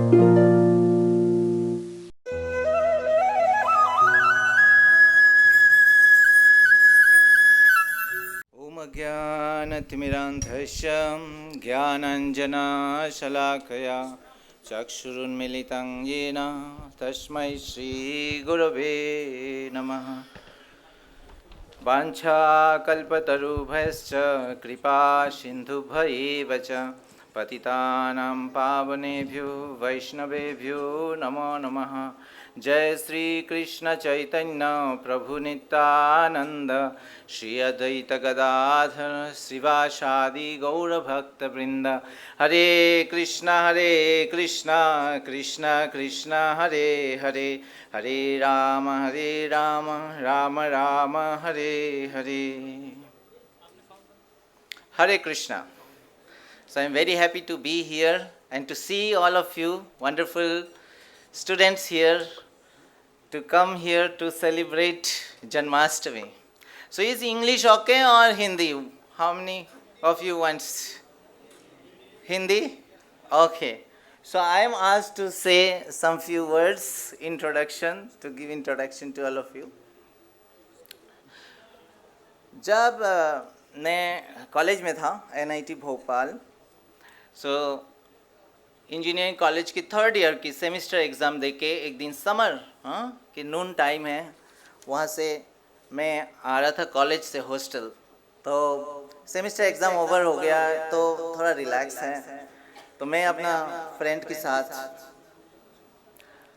ॐ अज्ञानतिमिरान्धस्य ज्ञानाञ्जनशलाकया चक्षुरुन्मिलितं येन तस्मै श्रीगुरवे नमः। वाञ्छाकल्पतरुभ्यश्च कृपासिन्धुभ्येव च पतितानां पावनेभ्यो वैष्णवेभ्यो नमो नमः। जय श्री कृष्ण चैतन्य प्रभु नित्यानंद श्री अद्वैत गदाधर श्रीवासादि गौरभक्तवृंद। हरे कृष्ण कृष्ण कृष्ण हरे हरे, हरे Ram Ram Ram Hare Hare. Hare Krishna. So I am very happy to be here and to see all of you wonderful students here to come here to celebrate Janmashtami. So is English okay or Hindi? How many of you wants Hindi? Okay. So I am asked to say some few words, introduction, to give introduction to all of you. जब मैं college में था NIT Bhopal, सो engineering college की third year की semester exam देके एक दिन summer कि नून टाइम है, वहाँ से मैं आ रहा था कॉलेज से हॉस्टल। तो सेमिस्टर एग्ज़ाम ओवर हो गया तो थोड़ा रिलैक्स है, तो मैं अपना फ्रेंड के साथ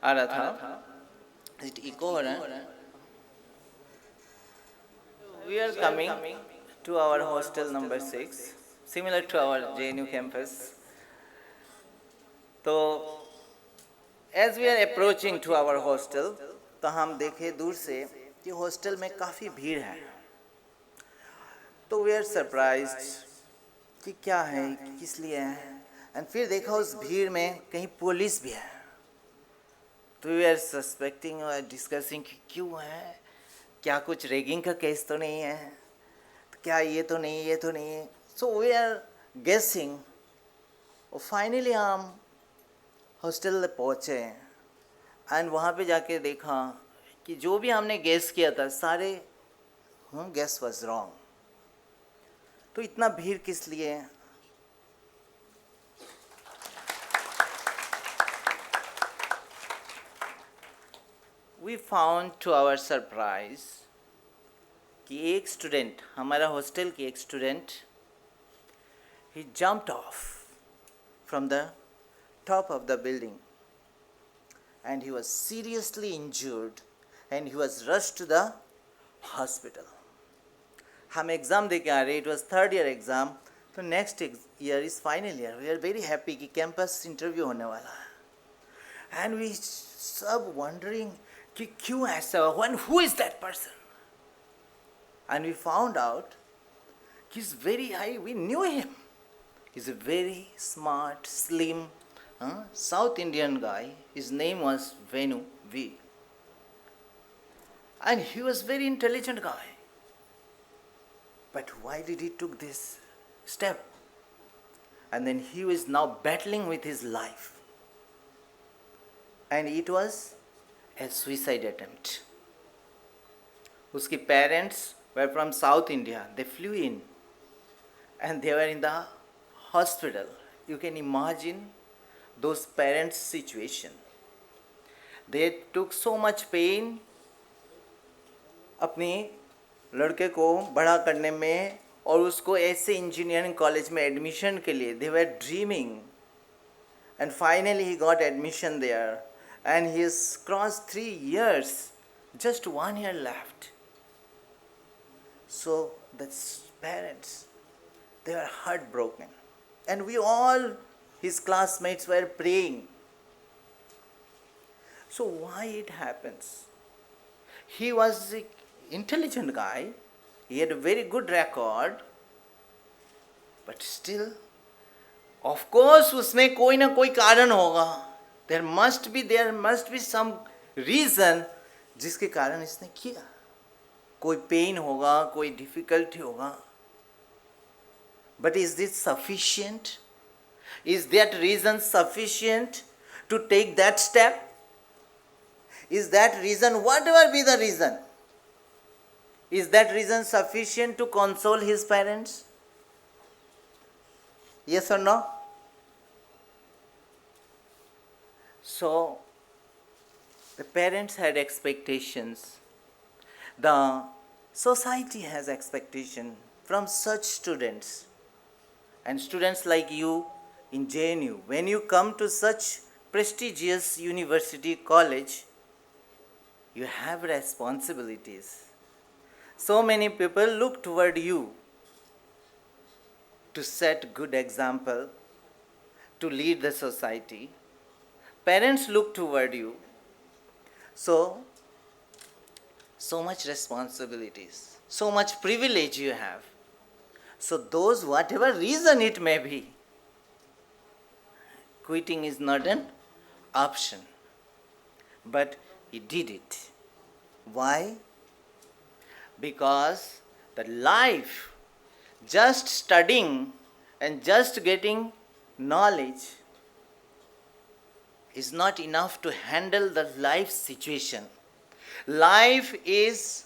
आ रहा था। इको हो रहा है। We are coming to our hostel number 6, similar to our JNU campus. तो as we are approaching to our hostel, तो हम देखे दूर से कि हॉस्टल में काफ़ी भीड़ है। तो we are surprised कि क्या है, किस लिए है, and फिर देखा उस भीड़ में कहीं पुलिस भी है। तो we are suspecting और discussing कि क्यों है, क्या कुछ रैगिंग का केस तो नहीं है, क्या ये तो नहीं है। सो वी आर गेसिंग और फाइनली हम हॉस्टल पहुँचे एंड वहाँ पे जाके देखा कि जो भी हमने गेस किया था सारे गेस वाज रॉन्ग। तो इतना भीड़ किस लिए? We found to our surprise कि एक स्टूडेंट, हमारा हॉस्टल की एक student, he jumped off from the top of the building and he was seriously injured and he was rushed to the hospital. हम एग्ज़ाम दे के आ रहे, it was third year exam, तो next year is final year. We are very happy कि campus interview होने वाला है and we सब wondering कि क्यों ऐसा हुआ, and who is that person? And we found out he's very high, we knew him. He's a very smart, slim, South Indian guy. His name was Venu, V. And he was very intelligent guy. But why did he took this step? And then he was now battling with his life. And it was a suicide attempt. उसके parents were from South India. They flew in and they were in the hospital. You can imagine those parents' situation. They took so much pain अपने लड़के को बड़ा करने में और उसको ऐसे इंजीनियरिंग कॉलेज में एडमिशन के लिए they were dreaming and finally he got admission there and he has crossed 3 years, just 1 year left. So the parents, they were heartbroken and we all, his classmates, were praying. So why it happens? He was an intelligent guy, he had a very good record, but still, of course उसमें कोई ना कोई कारण होगा. There must be some reason जिसके कारण इसने किया. कोई पेन होगा, कोई डिफिकल्टी होगा. But is this sufficient? Is that reason sufficient to take that step? Is that reason, whatever be the reason, is that reason sufficient to console his parents? Yes or no? So, the parents had expectations. The society has expectation from such students. And students like you in JNU, when you come to such prestigious university, college, you have responsibilities. So many people look toward you to set good example, to lead the society. Parents look toward you. So much responsibilities, so much privilege you have. So those, whatever reason it may be, quitting is not an option. But he did it. Why? Because the life, just studying and just getting knowledge is not enough to handle the life situation. Life is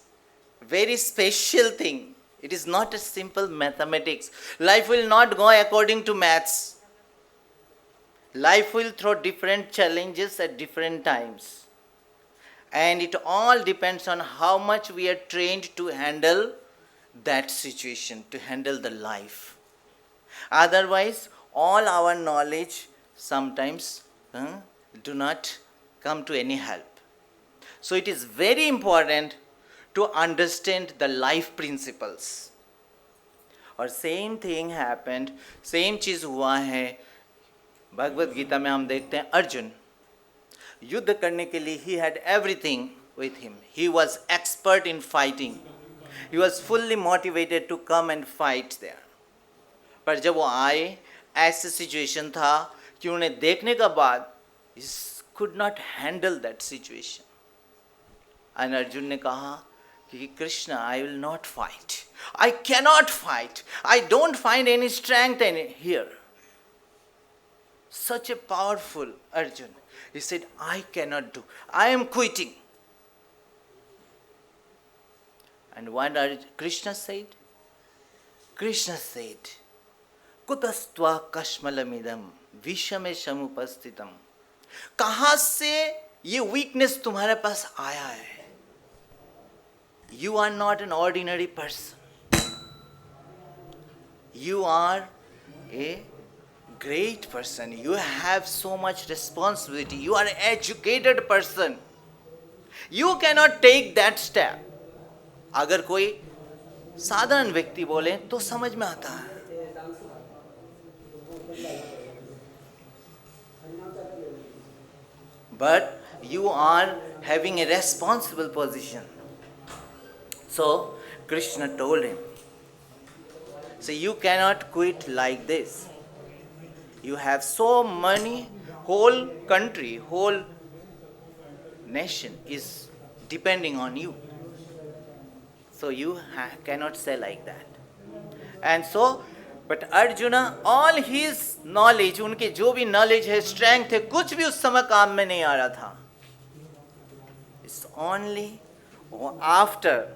very special thing. It is not a simple mathematics. Life will not go according to maths. Life will throw different challenges at different times. And it all depends on how much we are trained to handle that situation, to handle the life. Otherwise, all our knowledge sometimes do not come to any help. So it is very important to understand the life principles. और same thing happened, same चीज़ हुआ है भगवद गीता में. हम देखते हैं अर्जुन युद्ध करने के लिए ही had everything with him. He was expert in fighting. He was fully motivated to come and fight there. पर जब वो आए, ऐसे सिचुएशन था कि उन्हें देखने के बाद he could not handle that situation. And Arjun ने कहा कि Krishna, I will not fight. I cannot fight. I don't find any strength in here. Such a powerful Arjun. He said, I cannot do. I am quitting. And what Krishna said? Krishna said, Kutastva kashmalamidam vishame shamupastitam. कहाँ से ये weakness तुम्हारे पास आया है? You are not an ordinary person. You are a great person. You have so much responsibility. You are an educated person. You cannot take that step. अगर कोई साधारण व्यक्ति बोले तो समझ में आता है. But you are having a responsible position. So Krishna told him, so you cannot quit like this. You have so many, whole country, whole nation is depending on you. So you cannot say like that. And so, but Arjuna, all his knowledge, उनके जो भी knowledge है, strength है, कुछ भी उस समय काम में नहीं आ रहा था. It's only after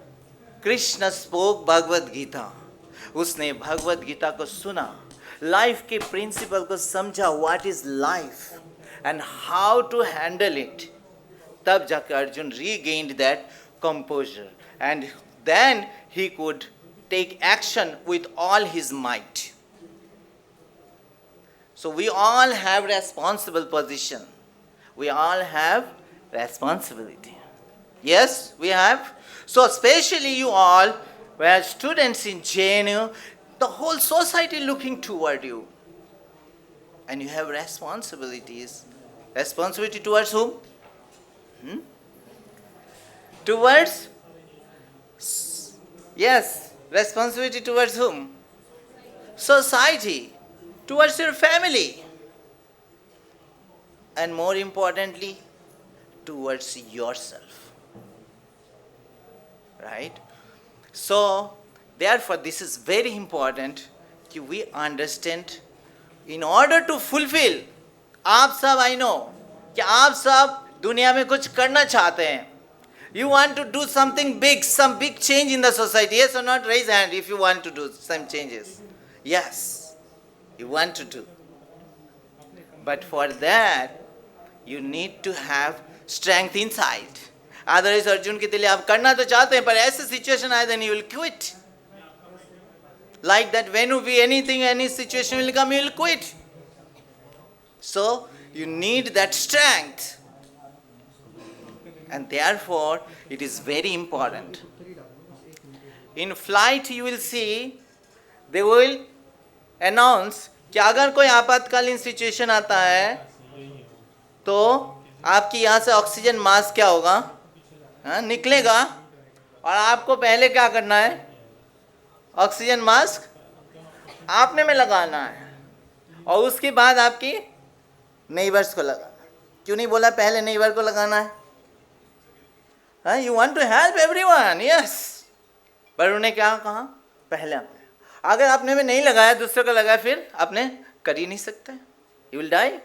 Krishna spoke Bhagavad Gita, उसने भगवद गीता को सुना, लाइफ के प्रिंसिपल को समझा, what is life and how to handle it. तब जाकर Arjun regained that composure and then he could take action with all his might. So we all have responsible position. We all have responsibility. Yes, we have. So specially you all were students in JNU. The whole society looking toward you. And you have responsibilities. Responsibility towards whom? Towards? Yes. Responsibility towards whom? Society. Towards your family. And more importantly, towards yourself. Right? So, therefore, this is very important that we understand. In order to fulfill, आप सब I know, कि आप सब दुनिया में कुछ करना चाहते हैं. You want to do something big, some big change in the society. Yes or not? Raise hand if you want to do some changes. Yes, you want to do. But for that, you need to have strength inside. Otherwise, Arjun की तरह आप करना तो चाहते हैं पर ऐसे situation आए then you will quit. Like that, when you be anything, any situation will come, you will quit. So you need that strength. And therefore, it is very important. In flight, you will see, they will announce कि अगर कोई आपातकालीन situation आता है तो आपकी यहाँ से ऑक्सीजन मास्क क्या होगा, निकलेगा और आपको पहले क्या करना है, ऑक्सीजन मास्क आपने में लगाना है और उसके बाद आपकी नेबर्स को लगाना. क्यों नहीं बोला पहले नेबर को लगाना है? You want to help everyone, yes. पर उन्होंने क्या कहा, पहले आपने. अगर आपने में नहीं लगाया दूसरे को लगाया फिर आपने कर ही नहीं सकते. You will die.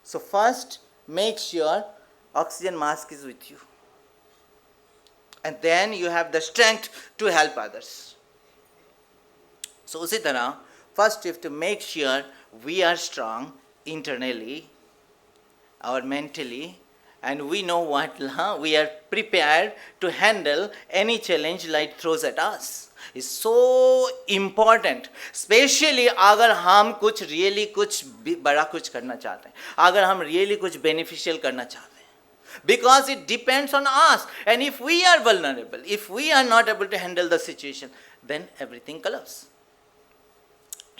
So first make sure oxygen mask is with you. And then you have the strength to help others. So उसी तरह first you have to make sure we are strong internally or mentally, and we know what we are prepared to handle any challenge life throws at us. Is so important, especially अगर हम कुछ really कुछ बड़ा कुछ करना चाहते हैं, अगर हम really कुछ beneficial करना चाहते हैं, because it depends on us. And if we are vulnerable, if we are not able to handle the situation, then everything collapses.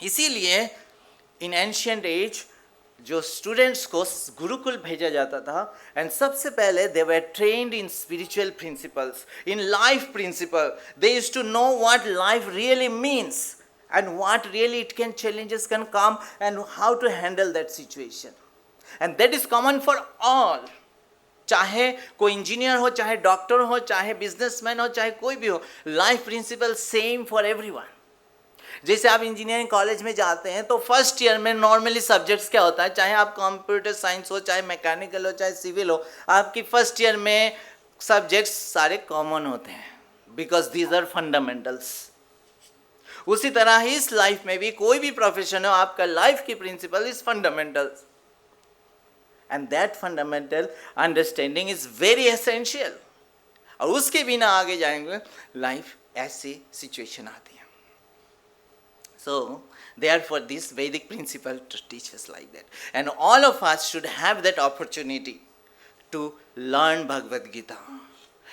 इसीलिए in ancient age जो स्टूडेंट्स को गुरुकुल भेजा जाता था, एंड सबसे पहले they were trained in spiritual principles, in life principle. They used to know what life really means and what really it can challenges can come and how to handle that situation. And that is common for all. चाहे कोई engineer हो, चाहे doctor हो, चाहे businessman हो, चाहे कोई भी हो, life principal same for everyone. जैसे आप इंजीनियरिंग कॉलेज में जाते हैं तो फर्स्ट ईयर में नॉर्मली सब्जेक्ट्स क्या होता है, चाहे आप कंप्यूटर साइंस हो, चाहे मैकेनिकल हो, चाहे सिविल हो, आपकी फर्स्ट ईयर में सब्जेक्ट्स सारे कॉमन होते हैं, बिकॉज दीज आर फंडामेंटल्स. उसी तरह ही इस लाइफ में भी कोई भी प्रोफेशन हो, आपका लाइफ की principle is fundamentals, and that fundamental understanding is very essential. और उसके बिना आगे जाएंगे लाइफ ऐसी सिचुएशन आती है. So, therefore, this Vedic principle to teach us like that. And all of us should have that opportunity to learn Bhagavad Gita.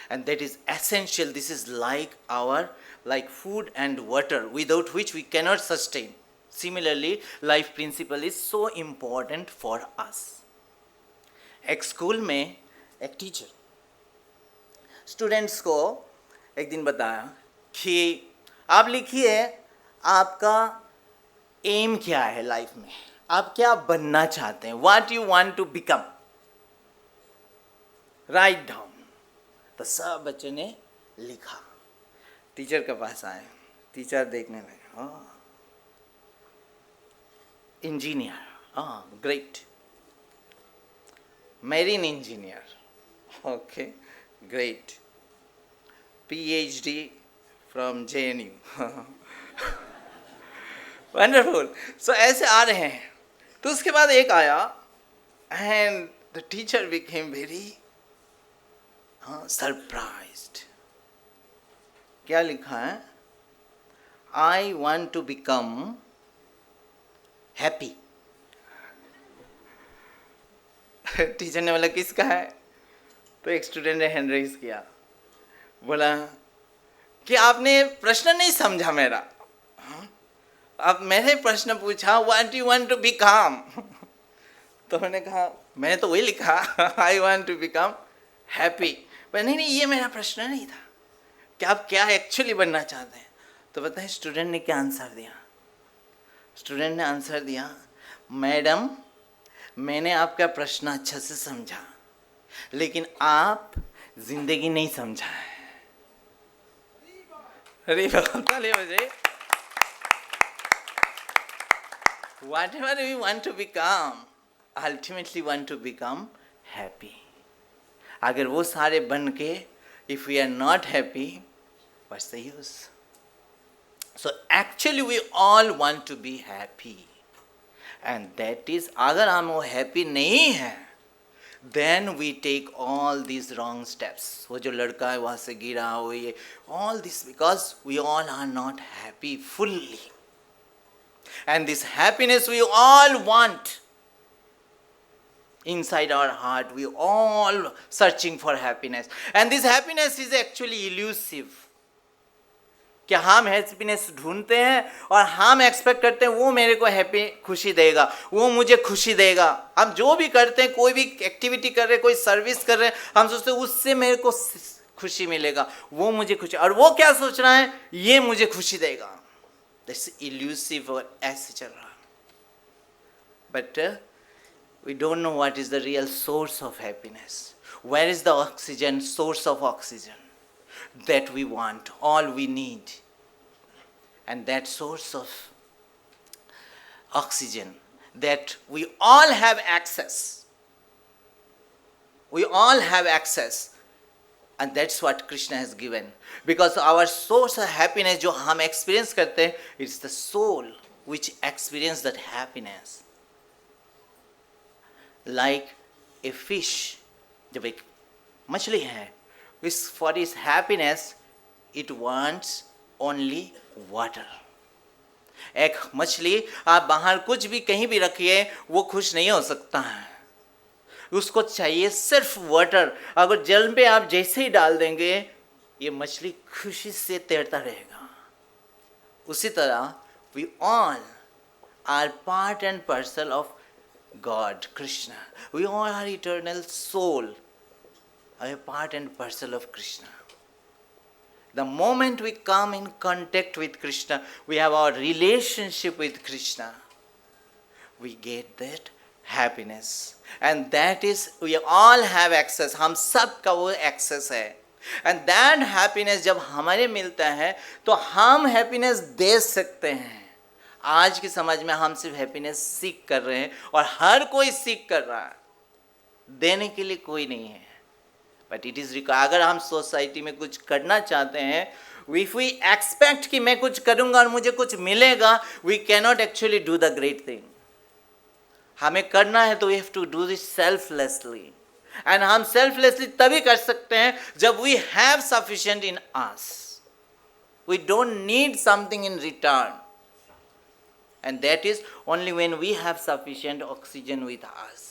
And that is essential. This is like like food and water, without which we cannot sustain. Similarly, life principle is so important for us. एक school में एक teacher students को एक दिन बताया कि आप लिखिए आपका एम क्या है लाइफ में, आप क्या बनना चाहते हैं, what you want to become, write down. तो सब बच्चों ने लिखा. टीचर के पास आए, टीचर देखने लगे, engineer, great, marine engineer, okay great, PhD from JNU. Wonderful. So ऐसे आ रहे हैं. तो उसके बाद एक आया and the teacher became very surprised. क्या लिखा है, I want to become happy. Teacher ने बोला किसका है, तो एक स्टूडेंट ने हैंड रेज किया, बोला कि आपने प्रश्न नहीं समझा मेरा. अब मैंने प्रश्न पूछा what you want to become. तो मैंने कहा मैंने तो वही लिखा I want to become happy. पर नहीं ये मेरा प्रश्न नहीं था कि आप क्या एक्चुअली बनना चाहते हैं. तो बताएं स्टूडेंट ने क्या आंसर दिया. स्टूडेंट ने आंसर दिया, मैडम मैंने आपका प्रश्न अच्छा से समझा, लेकिन आप जिंदगी नहीं समझा है. अरे ताली बजाइए. Whatever we want to become, ultimately want to become happy. अगर वो सारे बन के, if we are not happy, what's the use? So actually we all want to be happy. And that is, अगर हम वो happy नहीं हैं, then we take all these wrong steps. वो जो लड़का है वहाँ से गिरा, वो ये, all this because we all are not happy fully. And this happiness we all want. Inside our heart, we all searching for happiness. And this happiness is actually elusive. कि हम हैप्पीनेस ढूंढते हैं और हम एक्सपेक्ट करते हैं वो मेरे को हैप्पी खुशी देगा, वो मुझे खुशी देगा. हम जो भी करते हैं, कोई भी एक्टिविटी कर रहे हैं, कोई सर्विस कर रहे हैं, हम सोचते हैं उससे मेरे को खुशी मिलेगा, वो मुझे खुशी, और वो क्या सोच रहा है, ये मुझे खुशी देगा. दैट्स इल्यूसिव और ऐसे चल रहा. But we don't know what is the real source of happiness. Where is the oxygen, source of oxygen that we want, all we need? And that source of oxygen that we all have access. We all have access. And that's what Krishna has given. Because our source of happiness, जो हम experience करते हैं, it's the soul which experience that happiness. Like a fish, जब एक मछली है, for its happiness, it wants only water. एक मछली आप बाहर कुछ भी कहीं भी रखिए, वो खुश नहीं हो सकता है. उसको चाहिए सिर्फ वाटर. अगर जल पे आप जैसे ही डाल देंगे, ये मछली खुशी से तैरता रहेगा. उसी तरह we all are part and parcel of God, Krishna. We all are eternal soul, are a part and parcel of Krishna. The moment we come in contact with Krishna, we have our relationship with Krishna, we get that happiness. And that is, we all have access. हम सब का वो access है. And that happiness जब हमारे मिलता है, तो हम happiness दे सकते हैं. आज की समाज में हम सिर्फ हैप्पीनेस सीख कर रहे हैं, और हर कोई सीख कर रहा है, देने के लिए कोई नहीं है. But it is required. अगर हम सोसाइटी में कुछ करना चाहते हैं, इफ वी एक्सपेक्ट कि मैं कुछ करूंगा और मुझे कुछ मिलेगा, we can not actually do the great thing. हमें करना है तो we have to do this selflessly. And हम सेल्फलेसली तभी कर सकते हैं जब we have sufficient in us. We don't need something in return. And that is only when we have sufficient oxygen with us.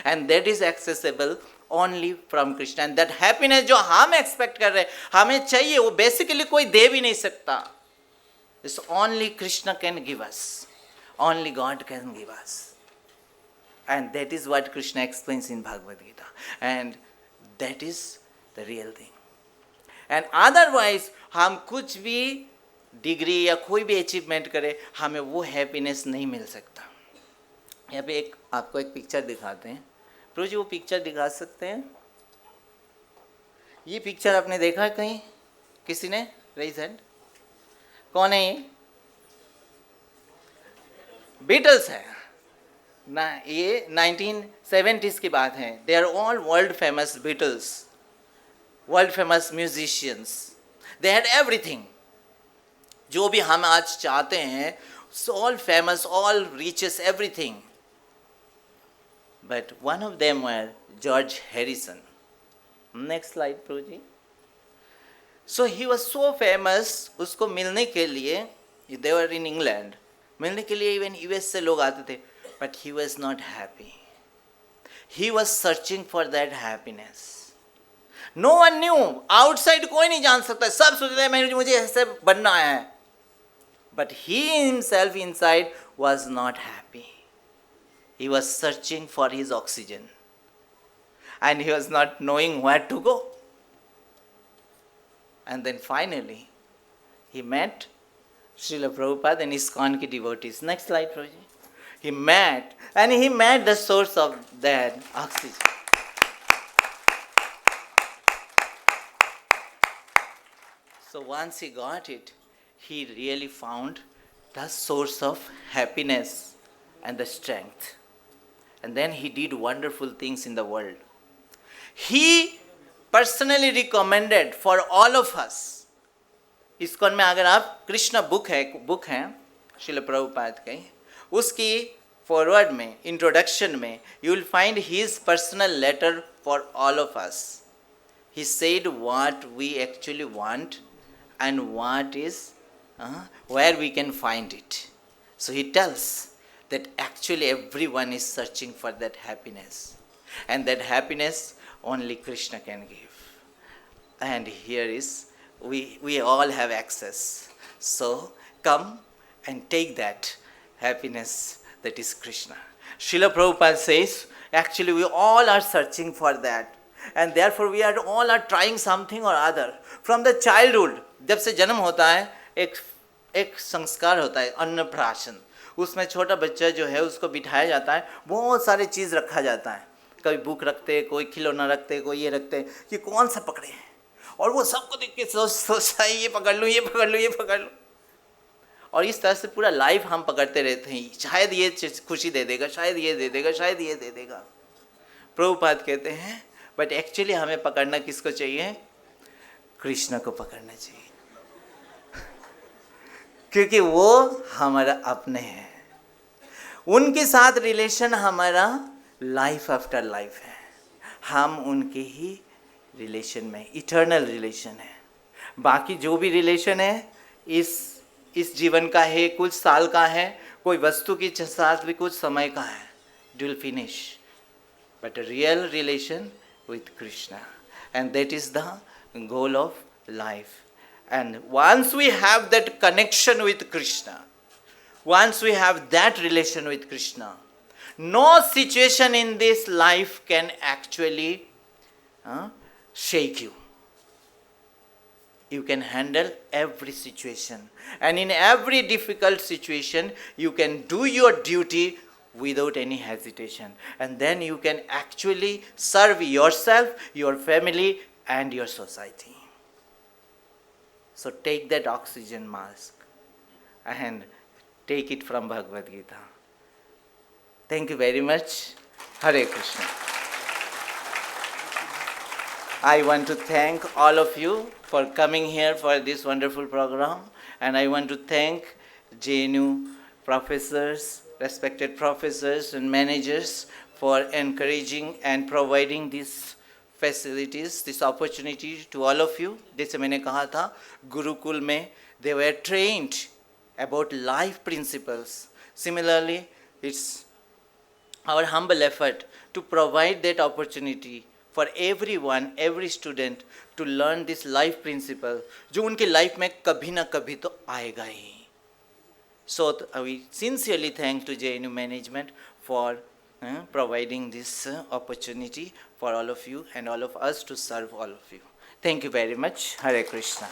And that is accessible only from Krishna. And that happiness जो हम expect कर रहे हैं, हमें चाहिए, वो basically कोई दे भी नहीं सकता. It's only Krishna can give us. Only God can give us. And that is what Krishna explains in Bhagavad Gita. And that is the real thing. And otherwise, हम कुछ भी डिग्री या कोई भी अचीवमेंट करे, हमें वो हैप्पीनेस नहीं मिल सकता. यहाँ पे एक आपको एक पिक्चर दिखाते हैं. प्रभु जी वो पिक्चर दिखा सकते हैं? ये पिक्चर आपने देखा है कहीं? किसी ने रेज हैंड. कौन है ये? बीटल्स है ना. ये 1970s की बात है. They are all world famous Beatles, world famous musicians. They had everything. जो भी हम आज चाहते हैं, all famous, all riches, everything. But one of them were George Harrison. Next slide, Prabhuji. So he was so famous, उसको मिलने के लिए, they were in England, मिलने के लिए even US से लोग आते थे. But he was not happy. He was searching for that happiness. No one knew. Outside कोई नहीं जान सकता. सब सोचते हैं मुझे ऐसे बनना है. But he himself inside was not happy. He was searching for his oxygen. And he was not knowing where to go. And then finally, he met Srila Prabhupada and ISKCON ki devotees. Next slide, Prabhuji. He met the source of that oxygen. So once he got it, he really found the source of happiness and the strength. and then he did wonderful things in the world. He personally recommended for all of us. ISKCON में अगर आप Krishna book है श्रील प्रभुपाद की, उसकी forward में introduction में you will find his personal letter for all of us. He said what we actually want and what is where we can find it. So he tells that actually everyone is searching for that happiness, and that happiness only Krishna can give. And here is, we all have access. So come and take that happiness that is Krishna. Srila Prabhupada says, actually we all are searching for that. And therefore we are all are trying something or other. From the childhood, जब से जन्म होता है, एक संस्कार होता है, अन्नप्राशन. उसमें छोटा बच्चा जो है उसको बिठाया जाता है, बहुत सारे चीज़ रखा जाता है. कभी बुक रखते, कोई खिलौना रखते, कोई ये रखते, कि कौन सा पकड़े. और वो सबको देख के सोचता है ये पकड़ लूँ, ये पकड़ लूँ, ये पकड़ लूँ. और इस तरह से पूरा लाइफ हम पकड़ते रहते हैं. शायद ये खुशी दे देगा, शायद ये दे देगा, शायद ये दे देगा. प्रभुपाद कहते हैं बट एक्चुअली हमें पकड़ना किसको चाहिए? कृष्ण को पकड़ना चाहिए, क्योंकि वो हमारा अपने हैं. उनके साथ रिलेशन हमारा लाइफ आफ्टर लाइफ है. हम उनके ही रिलेशन में, इटर्नल रिलेशन है. बाकी जो भी रिलेशन है इस जीवन का है, कुछ साल का है, कोई वस्तु के साथ भी कुछ समय का है. It will finish. But a real relation with Krishna, and that is the goal of life. And once we have that connection with Krishna, once we have that relation with Krishna, no situation in this life can actually shake you. You can handle every situation, and in every difficult situation you can do your duty without any hesitation, and then you can actually serve yourself, your family and your society. So take that oxygen mask and take it from Bhagavad Gita. Thank you very much. Hare Krishna. I want to thank all of you for coming here for this wonderful program, and I want to thank JNU professors, respected professors and managers for encouraging and providing these facilities, this opportunity to all of you. जैसे मैंने कहा था, गुरुकुल में they were trained about life principles. Similarly, it's our humble effort to provide that opportunity for everyone, every student to learn this life principle, जो उनके life में कभी ना कभी तो आएगा ही. So we sincerely thank to JNU management for providing this opportunity for all of you and all of us to serve all of you. Thank you very much. Hare Krishna.